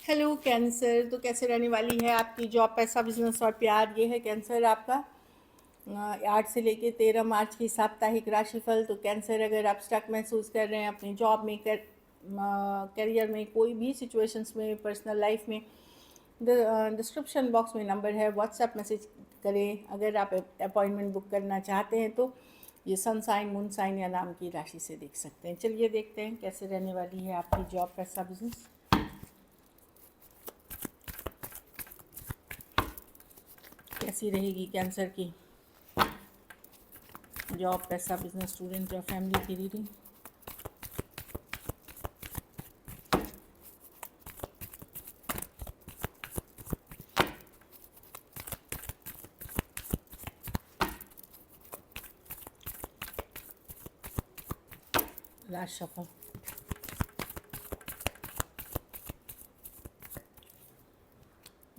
Hello cancer. तो कैसे रहने वाली है आपकी जॉब, पैसा, बिजनेस और प्यार? ये है कैंसर आपका 8 से लेके 13 मार्च की साप्ताहिक राशिफल। तो कैंसर, अगर आप स्टक महसूस कर रहे हैं अपनी जॉब में, करियर में, कोई भी सिचुएशंस में, पर्सनल लाइफ में, डिस्क्रिप्शन बॉक्स में नंबर है, व्हाट्सएप मैसेज करें। अगर आप अपॉइंटमेंट बुक करना चाहते हैं तो ये सन साइन, मून साइन या नाम की राशि से देख सकते हैं। चलिए देखते हैं कैसे रहने वाली है आपकी जॉब, पैसा, बिजनेस। कैसी रहेगी कैंसर की जॉब, पैसा, बिजनेस, स्टूडेंट या फैमिली की रीडिंग। Last shuffle.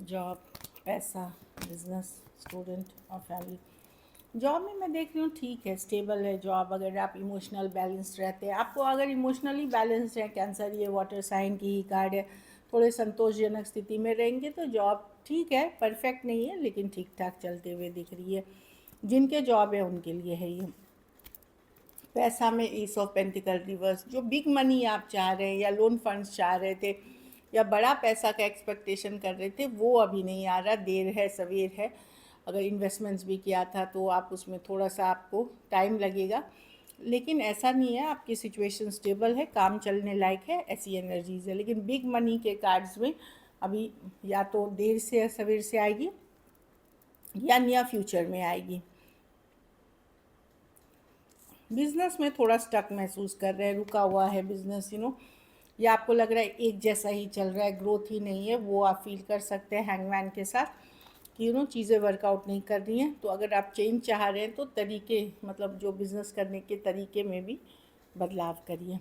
जॉब, पैसा, बिजनेस, स्टूडेंट और फैमिली। जॉब में मैं देख रही हूँ ठीक है, स्टेबल है जॉब। अगर आप इमोशनल बैलेंस रहते हैं, आपको अगर इमोशनली बैलेंस्ड है, कैंसर ये वाटर साइन की ही कार्ड है, थोड़े संतोषजनक स्थिति में रहेंगे तो जॉब ठीक है, परफेक्ट नहीं है लेकिन ठीक ठाक चलते हुए दिख रही है। जिनके जॉब है उनके लिए है ये। पैसा में एस ऑफ पेंटिकल रिवर्स। जो बिग मनी आप चाह रहे हैं या लोन फंड्स चाह रहे थे या बड़ा पैसा का एक्सपेक्टेशन कर रहे थे, वो अभी नहीं आ रहा, देर है सवेर है। अगर इन्वेस्टमेंट्स भी किया था तो आप उसमें थोड़ा सा आपको टाइम लगेगा, लेकिन ऐसा नहीं है, आपकी सिचुएशन स्टेबल है, काम चलने लायक है, ऐसी एनर्जीज है। लेकिन बिग मनी के कार्ड्स में अभी या तो देर से या सवेर से आएगी या नियर फ्यूचर में आएगी। बिजनेस में थोड़ा स्टक महसूस कर रहे हैं, रुका हुआ है बिजनेस, या आपको लग रहा है एक जैसा ही चल रहा है, ग्रोथ ही नहीं है, वो आप फील कर सकते हैं हैंगमैन के साथ कि चीज़ें वर्कआउट नहीं कर रही हैं। तो अगर आप चेंज चाह रहे हैं तो तरीके, मतलब जो बिज़नेस करने के तरीके में भी बदलाव करिए।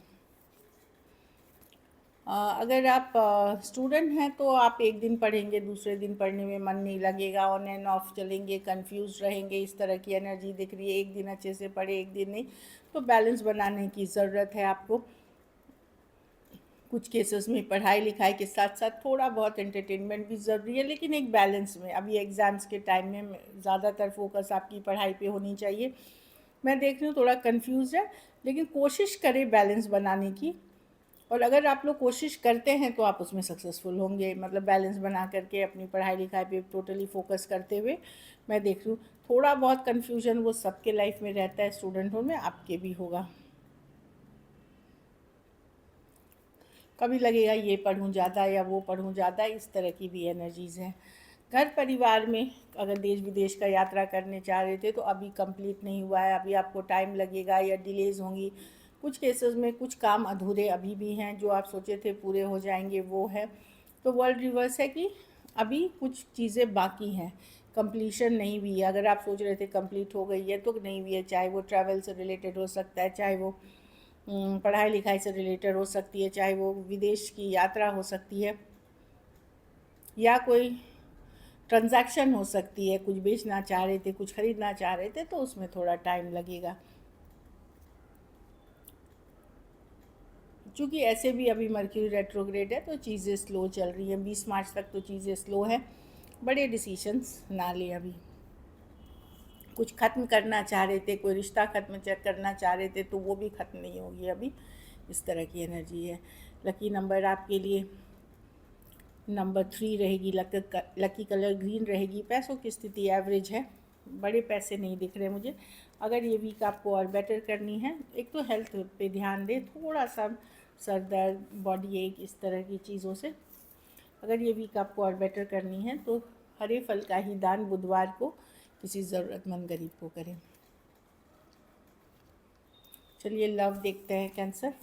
अगर आप स्टूडेंट हैं तो आप एक दिन पढ़ेंगे, दूसरे दिन पढ़ने में मन नहीं लगेगा, ऑन एंड ऑफ चलेंगे, कंफ्यूज रहेंगे, इस तरह की एनर्जी दिख रही है। एक दिन अच्छे से पढ़े, एक दिन नहीं, तो बैलेंस बनाने की ज़रूरत है आपको। कुछ केसेस में पढ़ाई लिखाई के साथ साथ थोड़ा बहुत एंटरटेनमेंट भी ज़रूरी है, लेकिन एक बैलेंस में। अभी एग्ज़ाम्स के टाइम में ज़्यादातर फोकस आपकी पढ़ाई पे होनी चाहिए। मैं देख रही हूँ थोड़ा कंफ्यूज है, लेकिन कोशिश करें बैलेंस बनाने की। और अगर आप लोग कोशिश करते हैं तो आप उसमें सक्सेसफुल होंगे, मतलब बैलेंस बना करके अपनी पढ़ाई लिखाई पे टोटली फोकस करते हुए। मैं देख रही हूँ थोड़ा बहुत कन्फ्यूजन वो सबके लाइफ में रहता है, स्टूडेंटों में, आपके भी होगा। कभी लगेगा ये पढ़ूँ ज़्यादा या वो पढ़ूँ ज़्यादा, इस तरह की भी एनर्जीज़ हैं। घर परिवार में अगर देश विदेश का यात्रा करने चाह रहे थे तो अभी कंप्लीट नहीं हुआ है, अभी आपको टाइम लगेगा या डिलेज़ होंगी। कुछ केसेस में कुछ काम अधूरे अभी भी हैं, जो आप सोचे थे पूरे हो जाएंगे वो है। तो वर्ल्ड रिवर्स है कि अभी कुछ चीज़ें बाकी हैं, कंप्लीशन नहीं हुई है। अगर आप सोच रहे थे कंप्लीट हो गई है तो नहीं हुई है, चाहे वो ट्रैवल से रिलेटेड हो सकता है, चाहे वो पढ़ाई लिखाई से रिलेटेड हो सकती है, चाहे वो विदेश की यात्रा हो सकती है, या कोई ट्रांजैक्शन हो सकती है। कुछ बेचना चाह रहे थे, कुछ खरीदना चाह रहे थे, तो उसमें थोड़ा टाइम लगेगा। क्योंकि ऐसे भी अभी मर्क्यूरी रेट्रोग्रेड है तो चीज़ें स्लो चल रही हैं। 20 मार्च तक तो चीज़ें स्लो हैं, बड़े डिसीशंस ना लें अभी। कुछ ख़त्म करना चाह रहे थे, कोई रिश्ता ख़त्म चेक करना चाह रहे थे, तो वो भी ख़त्म नहीं होगी अभी, इस तरह की एनर्जी है। लकी नंबर आपके लिए नंबर 3 रहेगी, लकी कलर ग्रीन रहेगी। पैसों की स्थिति एवरेज है, बड़े पैसे नहीं दिख रहे मुझे। अगर ये वीक आपको और बेटर करनी है, एक तो हेल्थ पे ध्यान दें, थोड़ा सा सर दर्द, बॉडी एक, इस तरह की चीज़ों से। अगर ये वीक आपको और बेटर करनी है तो हरे फल का ही दान बुधवार को किसी ज़रूरतमंद गरीब को करें। चलिए लव देखते हैं कैंसर।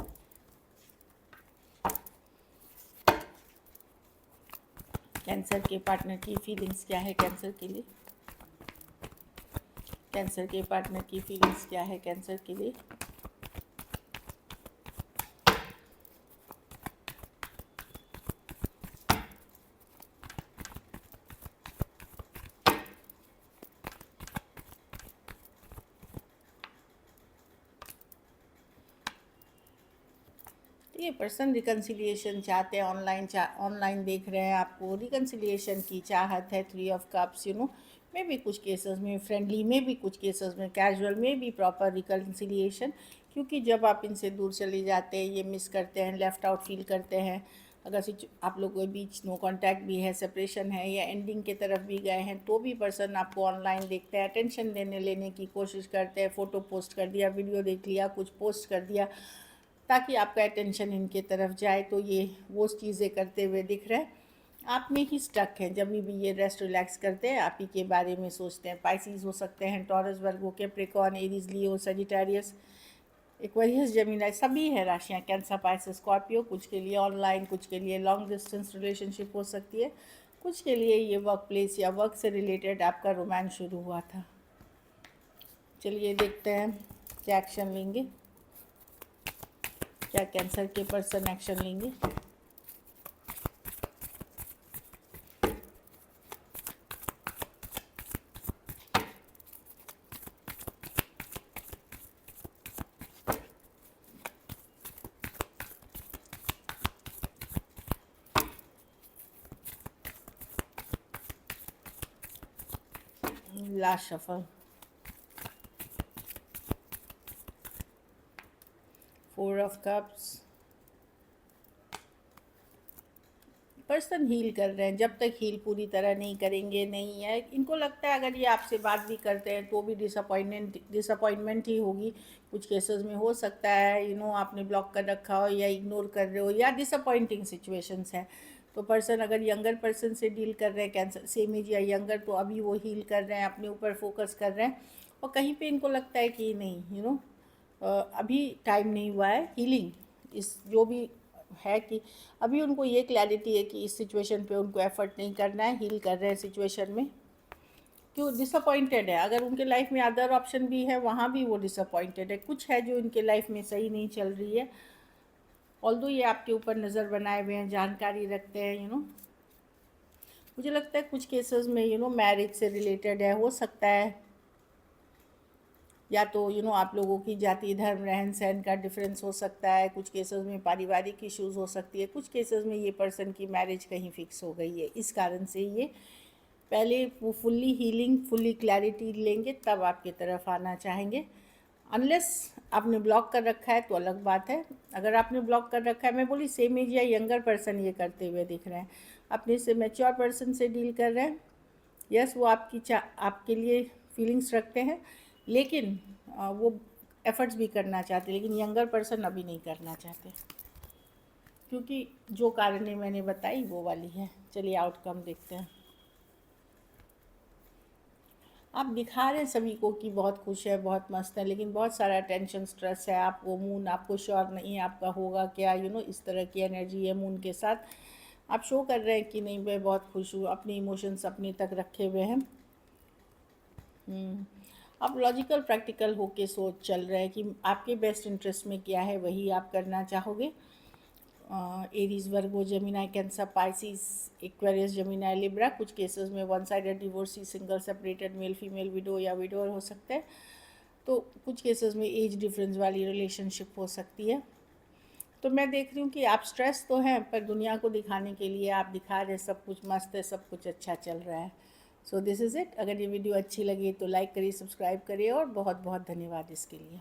कैंसर के पार्टनर की फीलिंग्स क्या है कैंसर के लिए? कैंसर के पार्टनर की फीलिंग्स क्या है कैंसर के लिए? ये पर्सन रिकन्सिलिएशन चाहते हैं, ऑनलाइन देख रहे हैं, आपको रिकन्सिलिएशन की चाहत है। 3 ऑफ कप्स, में भी कुछ केसेस में फ्रेंडली, में भी कुछ केसेस में कैजुअल, में भी प्रॉपर रिकन्सिलिएशन। क्योंकि जब आप इनसे दूर चले जाते हैं, ये मिस करते हैं, लेफ़्ट आउट फील करते हैं, अगर आप लोगों के बीच नो कांटेक्ट भी है, सेपरेशन है या एंडिंग की तरफ भी गए हैं, तो भी पर्सन आपको ऑनलाइन देखते हैं, अटेंशन लेने की कोशिश करते हैं, फ़ोटो पोस्ट कर दिया, वीडियो देख लिया, कुछ पोस्ट कर दिया ताकि आपका अटेंशन इनके तरफ जाए। तो ये वो चीज़ें करते हुए दिख रहे हैं, आप में ही स्टक हैं। जब भी ये रेस्ट रिलैक्स करते हैं, आप ही के बारे में सोचते हैं। पाइसिस हो सकते हैं, टॉरस, वर्गो, कैप्रिकॉर्न, एरीज, लियो, सजिटेरियस, एक्वेरियस, जेमिनी, सभी है राशियाँ। Cancer, Pisces, Scorpio. कुछ के लिए ऑनलाइन, कुछ के लिए लॉन्ग डिस्टेंस रिलेशनशिप हो सकती है, कुछ के लिए ये वर्क प्लेस या वर्क से रिलेटेड आपका रोमांस शुरू हुआ था। चलिए देखते हैं क्या एक्शन लेंगे, क्या कैंसर के पर्सन एक्शन लेंगे। Last shuffle, 4 of cups. Person heal कर रहे हैं, जब तक हील पूरी तरह नहीं करेंगे नहीं है। इनको लगता है अगर ये आपसे बात भी करते हैं तो भी डिसअपॉइंटमेंट ही होगी। कुछ केसेस में हो सकता है आपने ब्लॉक कर रखा हो या इग्नोर कर रहे हो या डिसअपॉइंटिंग सिचुएशंस हैं। तो पर्सन अगर यंगर पर्सन से डील कर रहे हैं, कैंसर सेम एज या यंगर, तो अभी वो हील कर रहे हैं, अपने ऊपर फोकस कर रहे हैं। और कहीं पे इनको लगता है कि नहीं अभी टाइम नहीं हुआ है हीलिंग, इस जो भी है कि अभी उनको ये क्लैरिटी है कि इस सिचुएशन पे उनको एफर्ट नहीं करना है, हील कर रहे हैं सिचुएशन में। क्यों डिसअपॉइंटेड है, अगर उनके लाइफ में अदर ऑप्शन भी है वहाँ भी वो डिसअपॉइंटेड है। कुछ है जो इनके लाइफ में सही नहीं चल रही है। ऑल्दो ये आपके ऊपर नज़र बनाए हुए हैं, जानकारी रखते हैं मुझे लगता है कुछ केसेस में मैरिज से रिलेटेड है, हो सकता है। या तो आप लोगों की जाति, धर्म, रहन सहन का डिफरेंस हो सकता है। कुछ केसेस में पारिवारिक इश्यूज़ हो सकती है। कुछ केसेस में ये पर्सन की मैरिज कहीं फिक्स हो गई है, इस कारण से ये पहले वो फुल्ली हीलिंग, फुल्ली क्लैरिटी लेंगे तब आपकी तरफ आना चाहेंगे। अनलेस आपने ब्लॉक कर रखा है तो अलग बात है। अगर आपने ब्लॉक कर रखा है, मैं बोली सेम एज या यंगर पर्सन ये करते हुए दिख रहे हैं, अपने से मैच्योर पर्सन से डील कर रहे हैं। यस, वो आपके लिए फीलिंग्स रखते हैं, लेकिन वो एफ़र्ट्स भी करना चाहते, लेकिन यंगर पर्सन अभी नहीं करना चाहते, क्योंकि जो कारण मैंने बताई वो वाली है। चलिए आउटकम देखते हैं। आप दिखा रहे हैं सभी को कि बहुत खुश है, बहुत मस्त है, लेकिन बहुत सारा टेंशन, स्ट्रेस है। आपको मून, आपको श्योर नहीं है आपका होगा क्या, इस तरह की एनर्जी है मून के साथ। आप शो कर रहे हैं कि नहीं मैं बहुत खुश हूँ, अपने इमोशंस अपने तक रखे हुए हैं। आप लॉजिकल प्रैक्टिकल होके सोच चल रहे हैं कि आपके बेस्ट इंटरेस्ट में क्या है, वही आप करना चाहोगे। Aries, Virgo, Gemini, cancer, Pisces, Aquarius, Gemini, Libra. कुछ केसेस में one sided divorcee, single, separated, male female, widow या विडोअर हो सकते हैं। तो कुछ केसेस में एज डिफरेंस वाली रिलेशनशिप हो सकती है। तो मैं देख रही हूँ कि आप स्ट्रेस तो हैं, पर दुनिया को दिखाने के लिए आप दिखा रहे हैं सब कुछ मस्त है, सब कुछ अच्छा चल रहा है। So this is it. अगर ये वीडियो अच्छी लगी तो लाइक करिए, सब्सक्राइब करिए, और बहुत बहुत धन्यवाद इसके लिए।